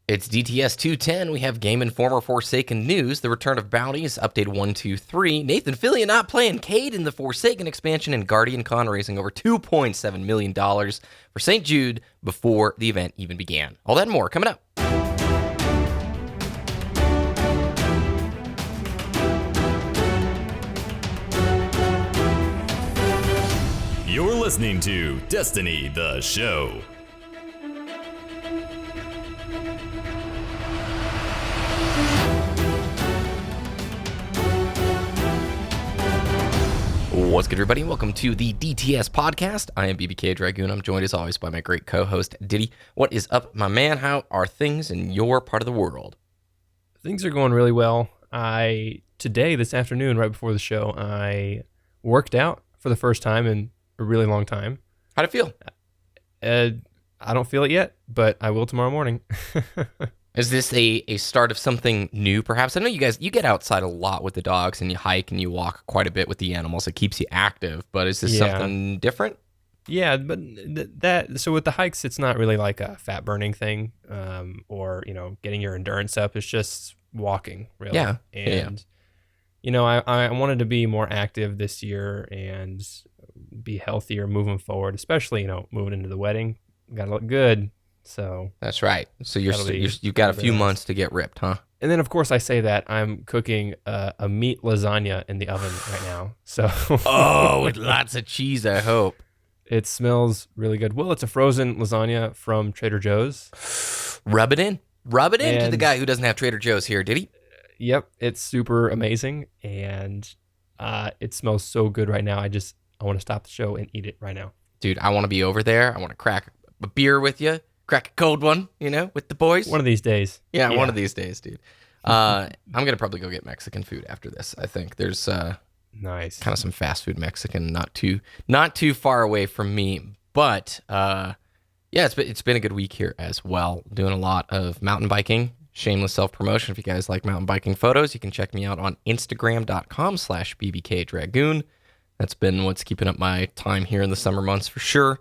It's DTS 210. We have Game Informer Forsaken news, the return of Bounties, update 123. Nathan Fillion not playing Cade in the Forsaken expansion, and Guardian Con raising over $2.7 million for St. Jude before the event even began. All that and more coming up. You're listening to Destiny, the show. What's good, everybody? Welcome to the DTS podcast. I am BBKDRAGOON. I'm joined, as always, by my great co-host, Ditty. What is up, my man? How are things in your part of the world? Things are going really well. Today, this afternoon, right before the show, I worked out for the first time in a really long time. How'd it feel? I don't feel it yet, but I will tomorrow morning. Is this a start of something new, perhaps? I know you get outside a lot with the dogs, and you hike and you walk quite a bit with the animals. It keeps you active, but is this something different? Yeah, but so with the hikes, it's not really like a fat burning thing, or getting your endurance up. It's just walking, really. Yeah, and I wanted to be more active this year and be healthier moving forward, especially moving into the wedding. Got to look good. So that's right. So you've got a few months to get ripped, huh? And then, of course, I say that I'm cooking a meat lasagna in the oven right now. So with lots of cheese, I hope. It smells really good. Well, it's a frozen lasagna from Trader Joe's. Rub it in to the guy who doesn't have Trader Joe's here, did he? Yep, it's super amazing, and it smells so good right now. I want to stop the show and eat it right now. Dude, I want to be over there. I want to crack a beer with you. Crack a cold one, with the boys. One of these days. Yeah, one of these days, dude. I'm going to probably go get Mexican food after this. I think there's nice kind of some fast food Mexican not too far away from me. But it's been a good week here as well. Doing a lot of mountain biking. Shameless self-promotion. If you guys like mountain biking photos, you can check me out on Instagram.com/BBKDRAGOON. That's been what's keeping up my time here in the summer months for sure.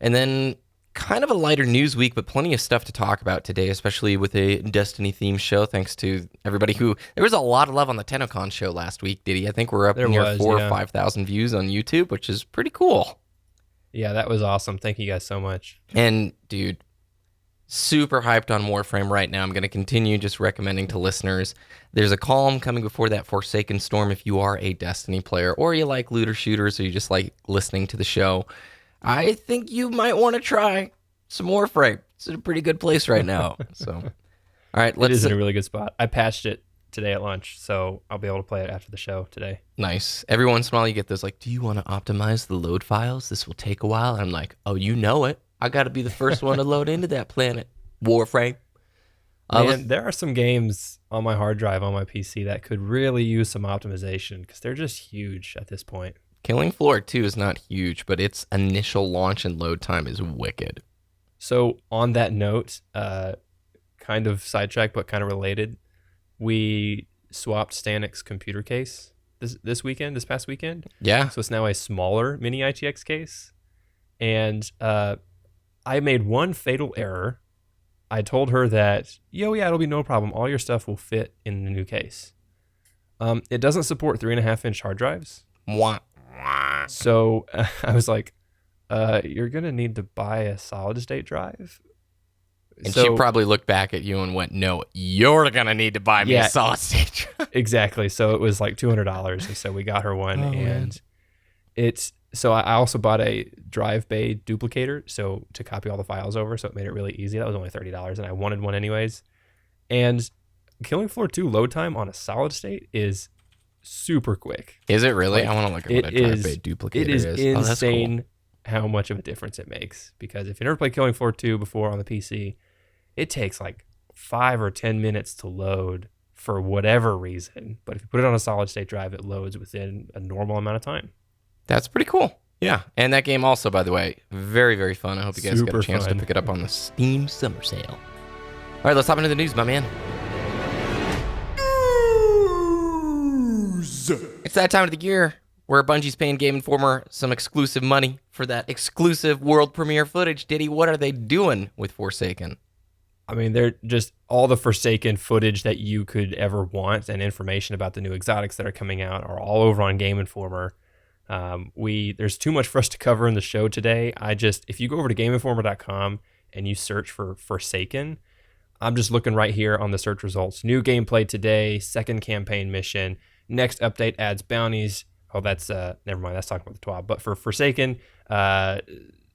And then kind of a lighter news week, but plenty of stuff to talk about today, especially with a Destiny-themed show, thanks to everybody who... There was a lot of love on the TennoCon show last week, Ditty. I think we're up near 4,000 or 5,000 views on YouTube, which is pretty cool. Yeah, that was awesome. Thank you guys so much. And, dude, super hyped on Warframe right now. I'm going to continue just recommending to listeners. There's a calm coming before that Forsaken storm if you are a Destiny player, or you like looter shooters, or you just like listening to the show. I think you might want to try some Warframe. It's in a pretty good place right now. So, all right, it is in a really good spot. I patched it today at lunch, so I'll be able to play it after the show today. Nice. Every once in a while, you get those like, do you want to optimize the load files? This will take a while. I'm like, oh, you know it. I got to be the first one to load into that planet. Warframe. Man, there are some games on my hard drive on my PC that could really use some optimization because they're just huge at this point. Killing Floor 2 is not huge, but its initial launch and load time is wicked. So on that note, kind of sidetracked but kind of related, we swapped Stanic's computer case this past weekend. Yeah. So it's now a smaller mini ITX case. And I made one fatal error. I told her that, it'll be no problem. All your stuff will fit in the new case. It doesn't support 3.5-inch hard drives. What? So I was like, you're going to need to buy a solid state drive. And she probably looked back at you and went, no, you're going to need to buy me a solid state drive. Exactly. So it was like $200. And so we got her one. So I also bought a drive bay duplicator to copy all the files over. So it made it really easy. That was only $30 and I wanted one anyways. And Killing Floor 2 load time on a solid state is super quick. Is it really? I want to look at what a drive bay duplicator is. It is insane how much of a difference it makes. Because if you never played Killing Floor 2 before on the PC, it takes like 5 or 10 minutes to load for whatever reason. But if you put it on a solid state drive, it loads within a normal amount of time. That's pretty cool. Yeah. And that game also, by the way, very, very fun. I hope you guys get a chance to pick it up on the Steam Summer Sale. All right, let's hop into the news, my man. It's that time of the year where Bungie's paying Game Informer some exclusive money for that exclusive world premiere footage. Ditty, what are they doing with Forsaken? I mean, they're just all the Forsaken footage that you could ever want and information about the new exotics that are coming out are all over on Game Informer. There's too much for us to cover in the show today. If you go over to GameInformer.com and you search for Forsaken, I'm just looking right here on the search results. New gameplay today, second campaign mission. Next update adds bounties. Oh, that's never mind. That's talking about the TWAB. But for Forsaken,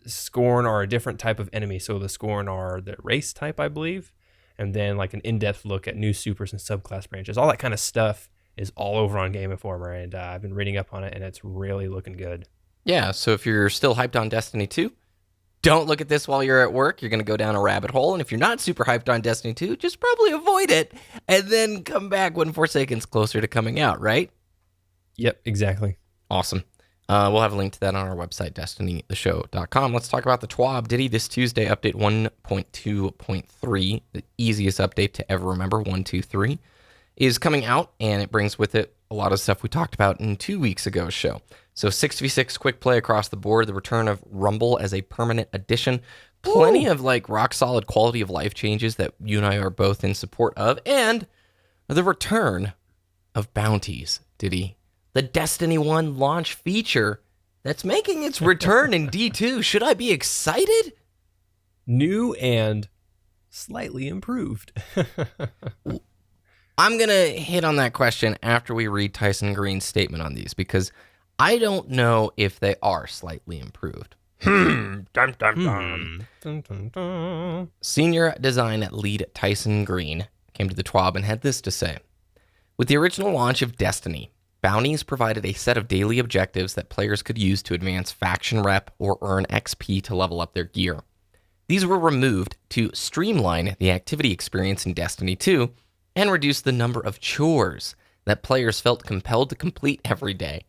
Scorn are a different type of enemy. So the Scorn are the race type, I believe. And then like an in-depth look at new supers and subclass branches. All that kind of stuff is all over on Game Informer. And I've been reading up on it, and it's really looking good. Yeah, so if you're still hyped on Destiny 2, don't look at this while you're at work. You're going to go down a rabbit hole. And if you're not super hyped on Destiny 2, just probably avoid it and then come back when Forsaken's closer to coming out, right? Yep, exactly. Awesome. We'll have a link to that on our website, destinytheshow.com. Let's talk about the TWAB. Ditty this Tuesday, update 1.2.3, the easiest update to ever remember, 1.2.3, is coming out, and it brings with it a lot of stuff we talked about in 2 weeks ago's show. So 6v6 quick play across the board, the return of Rumble as a permanent addition, plenty of like rock solid quality of life changes that you and I are both in support of, and the return of Bounties, Ditty. The Destiny 1 launch feature that's making its return in D2. Should I be excited? New and slightly improved. I'm going to hit on that question after we read Tyson Green's statement on these, because I don't know if they are slightly improved. Dun, dun, dun. Dun, dun, dun. Senior design lead Tyson Green came to the TWAB and had this to say. With the original launch of Destiny, Bounties provided a set of daily objectives that players could use to advance faction rep or earn XP to level up their gear. These were removed to streamline the activity experience in Destiny 2 and reduce the number of chores that players felt compelled to complete every day.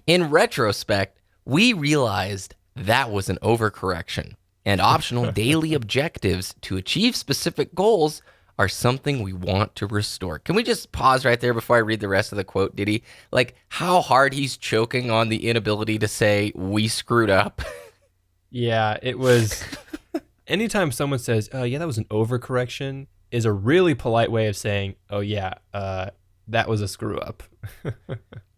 In retrospect, we realized that was an overcorrection, and optional daily objectives to achieve specific goals are something we want to restore. Can we just pause right there before I read the rest of the quote, Ditty? Like, how hard he's choking on the inability to say, we screwed up. Yeah, it was... Anytime someone says, oh, yeah, that was an overcorrection, is a really polite way of saying, oh, yeah, that was a screw up.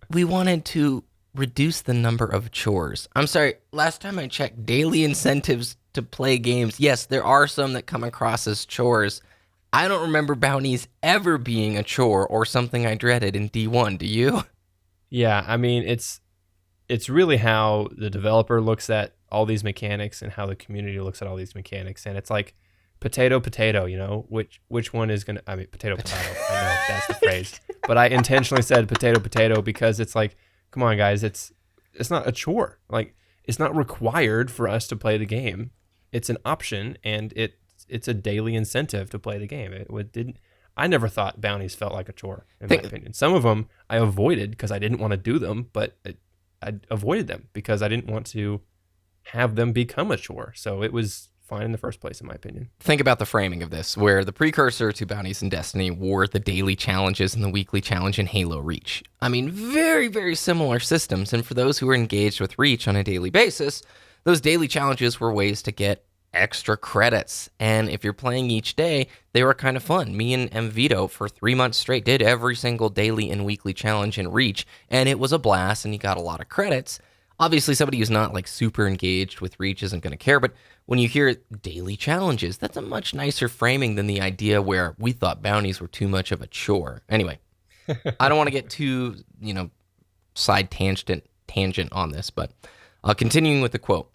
We wanted to reduce the number of chores. I'm sorry, last time I checked, daily incentives to play games, yes, there are some that come across as chores. I don't remember bounties ever being a chore or something I dreaded in D1. Do you? Yeah, I mean, it's really how the developer looks at all these mechanics and how the community looks at all these mechanics. And it's like potato, you know, which one is going to, I mean, potato. I know that's the phrase. But I intentionally said potato because it's like, come on, guys, it's not a chore. Like, it's not required for us to play the game. It's an option, and it's a daily incentive to play the game. I never thought bounties felt like a chore, in my opinion. Some of them I avoided because I didn't want to do them, but I avoided them because I didn't want to have them become a chore. So it was fine in the first place, in my opinion. Think about the framing of this, where the precursor to bounties in Destiny were the daily challenges and the weekly challenge in Halo Reach. I mean, very, very similar systems. And for those who are engaged with Reach on a daily basis, those daily challenges were ways to get extra credits. And if you're playing each day, they were kind of fun. Me and Vito for 3 months straight did every single daily and weekly challenge in Reach, and it was a blast, and you got a lot of credits. Obviously, somebody who's not like super engaged with Reach isn't going to care, but when you hear daily challenges, that's a much nicer framing than the idea where we thought bounties were too much of a chore. Anyway, I don't want to get too, side tangent on this, but continuing with the quote.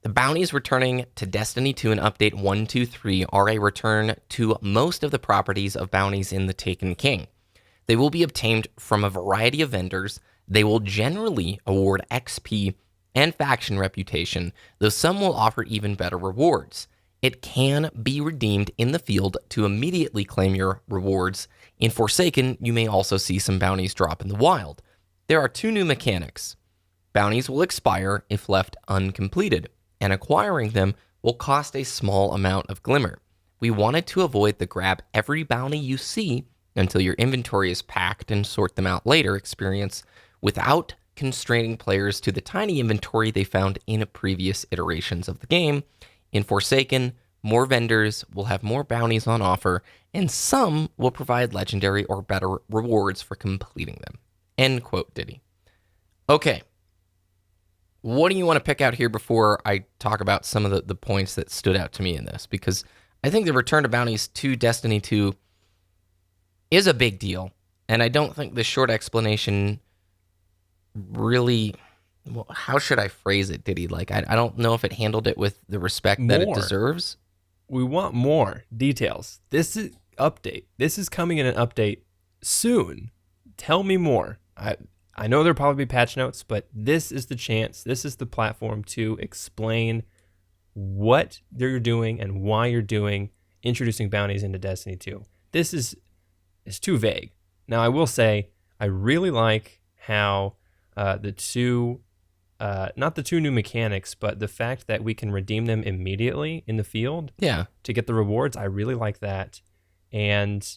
The bounties returning to Destiny 2 and Update 1.2.3 are a return to most of the properties of bounties in the Taken King. They will be obtained from a variety of vendors. They will generally award XP and faction reputation, though some will offer even better rewards. It can be redeemed in the field to immediately claim your rewards. In Forsaken, you may also see some bounties drop in the wild. There are 2 new mechanics. Bounties will expire if left uncompleted, and acquiring them will cost a small amount of glimmer. We wanted to avoid the grab every bounty you see until your inventory is packed and sort them out later experience without constraining players to the tiny inventory they found in previous iterations of the game. In Forsaken, more vendors will have more bounties on offer, and some will provide legendary or better rewards for completing them. End quote, Ditty. Okay. What do you want to pick out here before I talk about some of the points that stood out to me in this? Because I think the return to bounties to Destiny 2 is a big deal, and I don't think the short explanation really... Well, how should I phrase it, Ditty? Like, I don't know if it handled it with the respect that it deserves. We want more details. This is update. This is coming in an update soon. Tell me more. I know there'll probably be patch notes, but this is the chance. This is the platform to explain what you're doing and why you're doing introducing bounties into Destiny 2. This is too vague. Now, I will say I really like how the two... not the two new mechanics, but the fact that we can redeem them immediately in the field to get the rewards. I really like that. And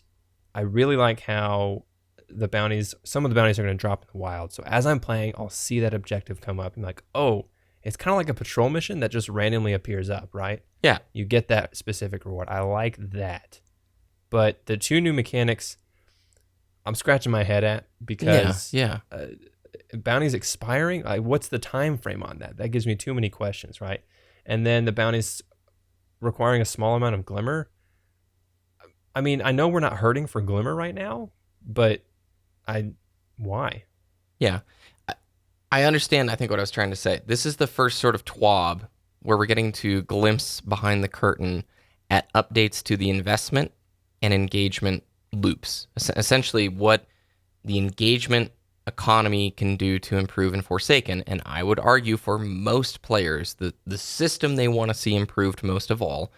I really like how some of the bounties are going to drop in the wild. So as I'm playing, I'll see that objective come up and like, oh, it's kind of like a patrol mission that just randomly appears up, right? Yeah. You get that specific reward. I like that. But the two new mechanics, I'm scratching my head at because bounties expiring. Like, what's the time frame on that? That gives me too many questions, right? And then the bounties requiring a small amount of glimmer. I mean, I know we're not hurting for glimmer right now, but why? Yeah. I understand, I think, what I was trying to say. This is the first sort of TWAB where we're getting to glimpse behind the curtain at updates to the investment and engagement loops. Essentially, what the engagement economy can do to improve in Forsaken. And I would argue for most players, the system they want to see improved most of all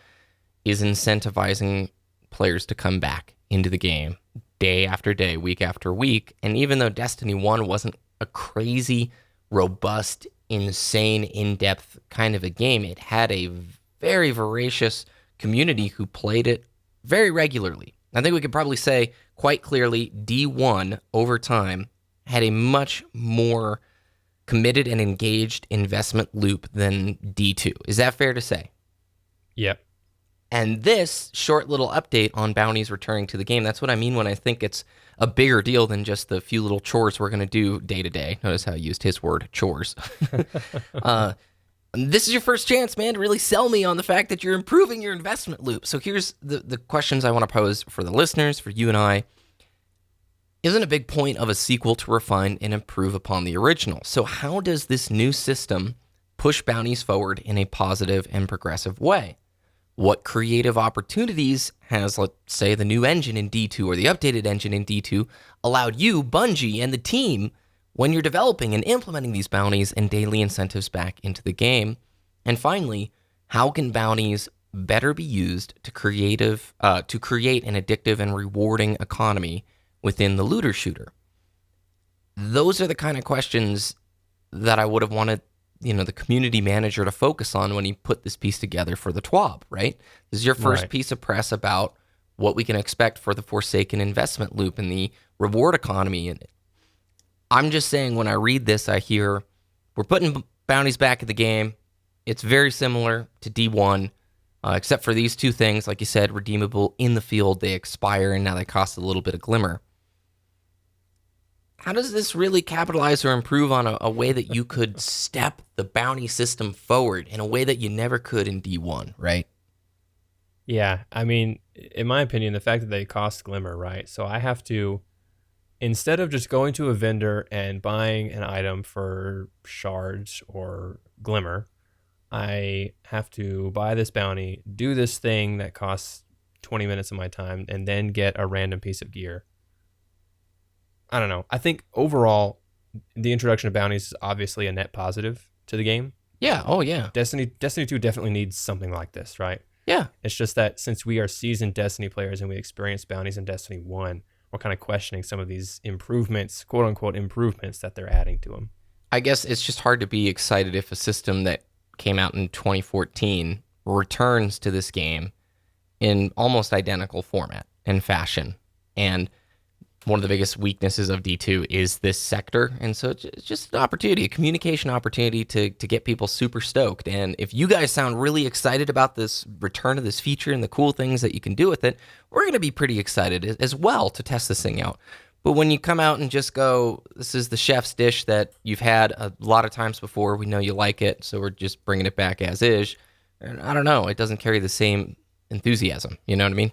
is incentivizing players to come back into the game day after day, week after week. And even though Destiny 1 wasn't a crazy, robust, insane, in-depth kind of a game, it had a very voracious community who played it very regularly. I think we could probably say quite clearly D1 over time had a much more committed and engaged investment loop than D2. Is that fair to say? Yep. And this short little update on bounties returning to the game, that's what I mean when I think it's a bigger deal than just the few little chores we're going to do day to day. Notice how I used his word, chores. This is your first chance, man, to really sell me on the fact that you're improving your investment loop. So here's the questions I want to pose for the listeners, for you and I. Isn't a big point of a sequel to refine and improve upon the original? So how does this new system push bounties forward in a positive and progressive way? What creative opportunities has, let's say, the new engine in D2 or the updated engine in D2 allowed you, Bungie, and the team when you're developing and implementing these bounties and daily incentives back into the game? And finally, how can bounties better be used to create an addictive and rewarding economy within the looter shooter? Those are the kind of questions that I would have wanted, the community manager to focus on when he put this piece together for the TWAB, right? This is your first piece of press about what we can expect for the Forsaken investment loop and the reward economy in it. I'm just saying, when I read this, I hear we're putting bounties back in the game. It's very similar to D1, except for these two things, like you said, redeemable in the field, they expire, and now they cost a little bit of glimmer. How does this really capitalize or improve on a way that you could step the bounty system forward in a way that you never could in D1, right? Yeah, I mean, in my opinion, the fact that they cost glimmer, right? So I have to, instead of just going to a vendor and buying an item for shards or glimmer, I have to buy this bounty, do this thing that costs 20 minutes of my time, and then get a random piece of gear. I don't know. I think overall, the introduction of bounties is obviously a net positive to the game. Yeah. Oh, yeah. Destiny 2 definitely needs something like this, right? Yeah. It's just that since we are seasoned Destiny players and we experienced bounties in Destiny 1, we're kind of questioning some of these improvements, quote unquote improvements that they're adding to them. I guess it's just hard to be excited if a system that came out in 2014 returns to this game in almost identical format and fashion. And one of the biggest weaknesses of D2 is this sector. And so it's just an opportunity, a communication opportunity to get people super stoked. And if you guys sound really excited about this return of this feature and the cool things that you can do with it, we're going to be pretty excited as well to test this thing out. But when you come out and just go, this is the chef's dish that you've had a lot of times before, we know you like it, so we're just bringing it back as is. And I don't know, it doesn't carry the same enthusiasm. You know what I mean?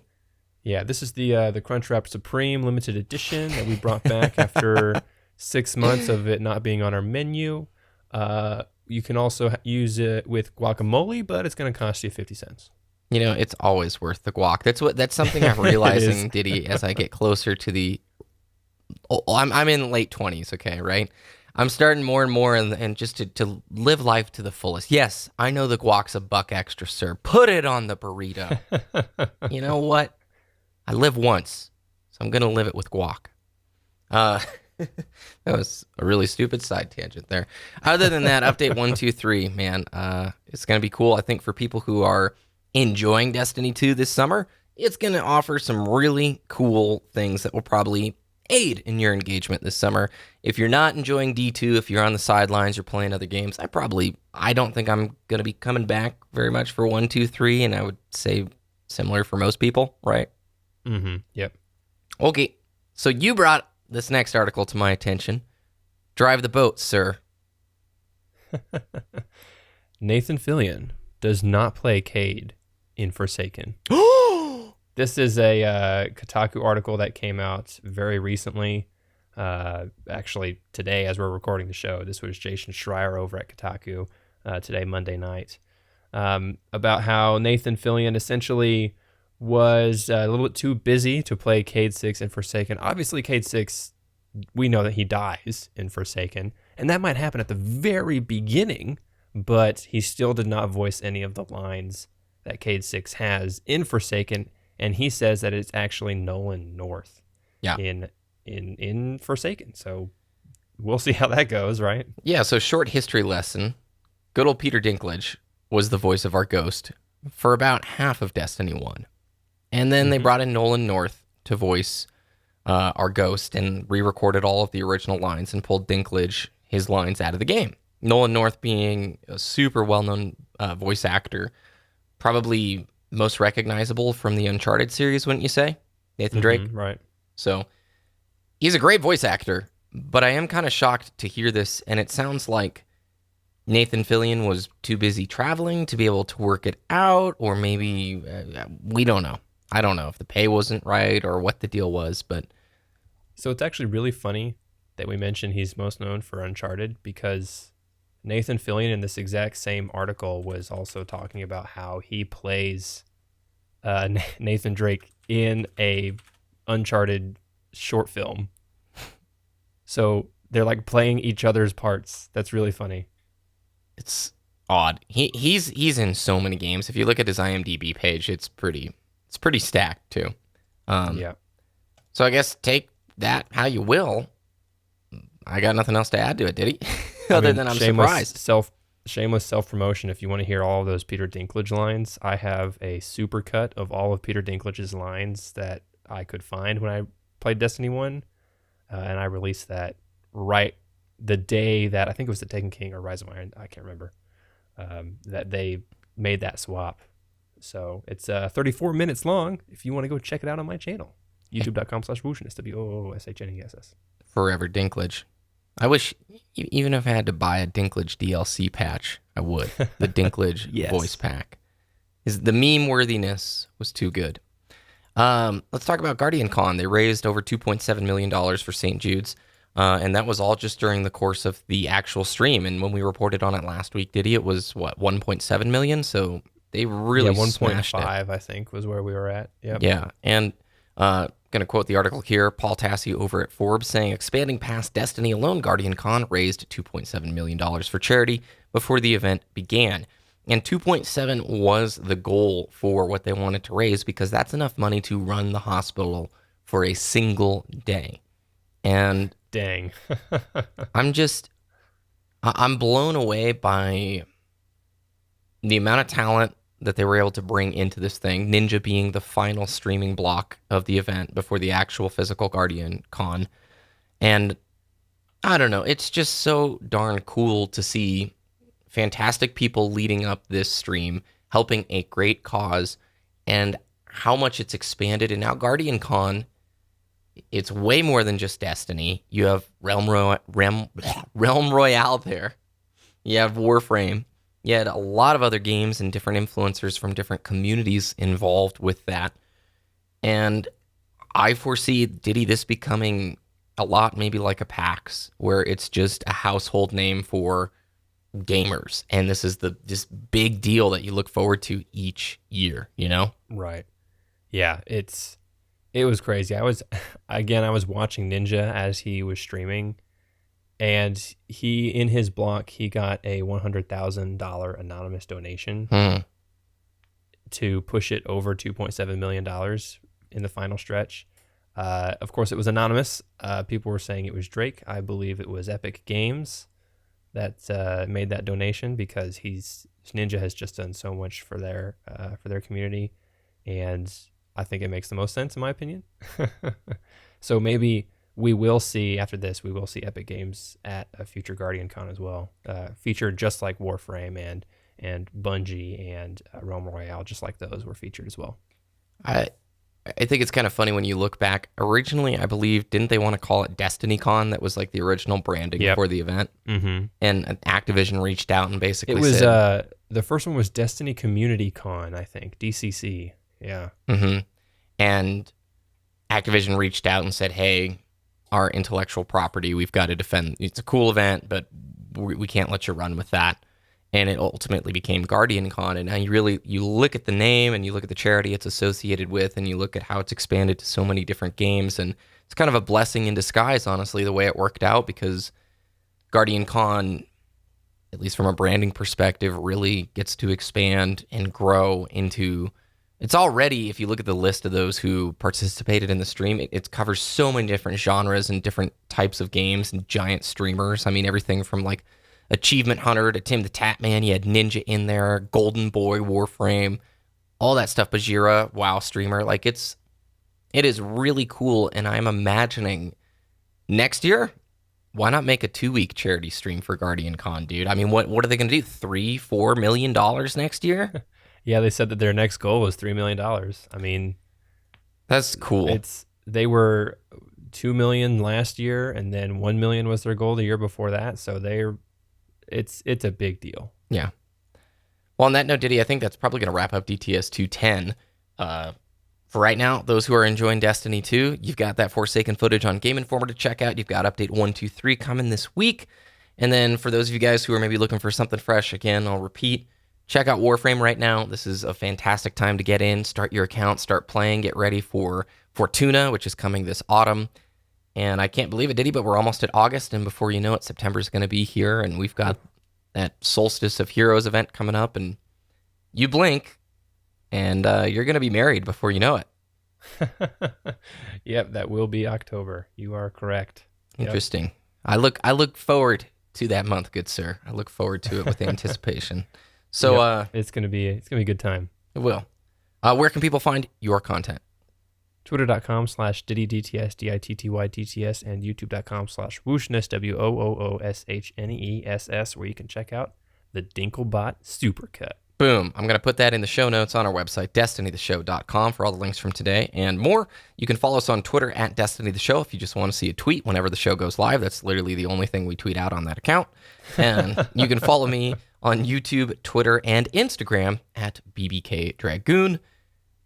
Yeah, this is the Crunchwrap Supreme limited edition that we brought back after 6 months of it not being on our menu. You can also use it with guacamole, but it's going to cost you 50 cents. You know, it's always worth the guac. That's something I'm realizing, Ditty, as I get closer to the... I'm in late 20s, okay, right? I'm starting more and more and just to live life to the fullest. Yes, I know the guac's $1 extra, sir. Put it on the burrito. You know what? I live once, so I'm going to live it with guac. That was a really stupid side tangent there. Other than that, update 123, man, it's going to be cool. I think for people who are enjoying Destiny 2 this summer, it's going to offer some really cool things that will probably aid in your engagement this summer. If you're not enjoying D2, if you're on the sidelines, you're playing other games, I don't think I'm going to be coming back very much for 123, and I would say similar for most people, right? Mm-hmm. Yep. Okay, so you brought this next article to my attention. Drive the boat, sir. Nathan Fillion does not play Cade in Forsaken. This is a Kotaku article that came out very recently. Actually, today, as we're recording the show, this was Jason Schreier over at Kotaku today, Monday night, about how Nathan Fillion essentially was a little bit too busy to play Cade 6 in Forsaken. Obviously, Cade 6, we know that he dies in Forsaken, and that might happen at the very beginning, but he still did not voice any of the lines that Cade 6 has in Forsaken, and he says that it's actually Nolan North in Forsaken. So we'll see how that goes, right? Yeah, so short history lesson. Good old Peter Dinklage was the voice of our Ghost for about half of Destiny 1. And then they brought in Nolan North to voice our Ghost and re-recorded all of the original lines and pulled Dinklage, his lines, out of the game. Nolan North being a super well-known voice actor, probably most recognizable from the Uncharted series, wouldn't you say? Nathan Drake? Right. So he's a great voice actor, but I am kind of shocked to hear this, and it sounds like Nathan Fillion was too busy traveling to be able to work it out, or maybe, we don't know. I don't know if the pay wasn't right or what the deal was, but... So it's actually really funny that we mentioned he's most known for Uncharted, because Nathan Fillion in this exact same article was also talking about how he plays Nathan Drake in a Uncharted short film. So they're like playing each other's parts. That's really funny. It's odd. He's in so many games. If you look at his IMDb page, it's pretty stacked too. Yeah. So I guess take that how you will. I got nothing else to add to it, Ditty. Other than I'm surprised. Shameless self-promotion. If you want to hear all of those Peter Dinklage lines, I have a super cut of all of Peter Dinklage's lines that I could find when I played Destiny 1. And I released that right the day that, I think it was the Taken King or Rise of Iron, I can't remember, that they made that swap. So it's 34 minutes long if you want to go check it out on my channel. YouTube.com/Wooshness, WOOSHNESS. Forever Dinklage. I wish, even if I had to buy a Dinklage DLC patch, I would. The Dinklage Yes. voice pack. The meme worthiness was too good. Let's talk about Guardian Con. They raised over $2.7 million for St. Jude's, and that was all just during the course of the actual stream. And when we reported on it last week, Ditty, it was, 1.7 million? So they really smashed it. 1.5, I think, was where we were at. Yep. Yeah, and going to quote the article here, Paul Tassi over at Forbes saying, expanding past Destiny alone, Guardian Con raised $2.7 million for charity before the event began. And 2.7 was the goal for what they wanted to raise, because that's enough money to run the hospital for a single day. And Dang. I'm blown away by the amount of talent that they were able to bring into this thing, Ninja being the final streaming block of the event before the actual physical Guardian Con. And I don't know, it's just so darn cool to see fantastic people leading up this stream, helping a great cause, and how much it's expanded. And now Guardian Con, it's way more than just Destiny. You have Realm Royale there. You have Warframe. You had a lot of other games and different influencers from different communities involved with that. And I foresee Ditty this becoming a lot maybe like a PAX, where it's just a household name for gamers. And this is this big deal that you look forward to each year, you know? Right. Yeah, it was crazy. I was watching Ninja as he was streaming, and in his block, he got a $100,000 anonymous donation to push it over $2.7 million in the final stretch. Of course, it was anonymous. People were saying it was Drake. I believe it was Epic Games that made that donation, because Ninja has just done so much for their community, and I think it makes the most sense in my opinion. So maybe we will see after this. We will see Epic Games at a future Guardian Con as well, featured just like Warframe and Bungie and Realm Royale, just like those were featured as well. I think it's kind of funny when you look back. Originally, I believe, didn't they want to call it Destiny Con? That was like the original branding for the event. Mm-hmm. And Activision reached out and basically said... the first one was Destiny Community Con, I think. DCC. Yeah. Mm-hmm. And Activision reached out and said, hey, our intellectual property, we've got to defend. It's a cool event, but we can't let you run with that. And it ultimately became Guardian Con. And now you look at the name and you look at the charity it's associated with, and you look at how it's expanded to so many different games. And it's kind of a blessing in disguise, honestly, the way it worked out, because Guardian Con, at least from a branding perspective, really gets to expand and grow into... It's already, if you look at the list of those who participated in the stream, it covers so many different genres and different types of games and giant streamers. I mean, everything from like Achievement Hunter to Tim the Tatman. You had Ninja in there, Golden Boy, Warframe, all that stuff. Bajira, WoW streamer. Like it is really cool. And I'm imagining next year, why not make a 2-week charity stream for Guardian Con, dude? I mean, what are they going to do? $3-4 million next year? Yeah, they said that their next goal was $3 million. I mean, that's cool. They were $2 million last year, and then $1 million was their goal the year before that. So it's a big deal. Yeah. Well, on that note, Ditty, I think that's probably going to wrap up DTS 210. For right now, those who are enjoying Destiny 2, you've got that Forsaken footage on Game Informer to check out. You've got update 123 coming this week. And then for those of you guys who are maybe looking for something fresh, again, I'll repeat, check out Warframe right now. This is a fantastic time to get in, start your account, start playing, get ready for Fortuna, which is coming this autumn. And I can't believe it, Ditty, but we're almost at August, and before you know it, September's going to be here, and we've got that Solstice of Heroes event coming up, and you blink, and you're going to be married before you know it. Yep, that will be October. You are correct. Interesting. Yep. I look forward to that month, good sir. I look forward to it with anticipation. So it's gonna be a good time. It will. Where can people find your content? Twitter.com/DittyDTS, DITTYDTS, and YouTube.com/Wooshness, WOOOSHNEESS, where you can check out the Dinklebot Supercut. Boom. I'm going to put that in the show notes on our website, destinytheshow.com, for all the links from today and more. You can follow us on Twitter at DestinyTheShow if you just want to see a tweet whenever the show goes live. That's literally the only thing we tweet out on that account. And you can follow me on YouTube, Twitter, and Instagram at BBKDRAGOON.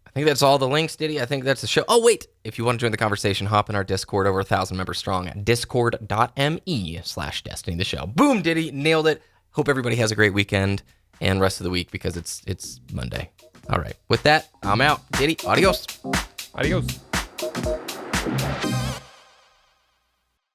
I think that's all the links, Ditty. I think that's the show. Oh, wait. If you want to join the conversation, hop in our Discord, over 1,000 members strong, at discord.me/DestinyTheShow. Boom, Ditty. Nailed it. Hope everybody has a great weekend and rest of the week, because it's Monday. All right. With that, I'm out. Ditty, adios. Adios.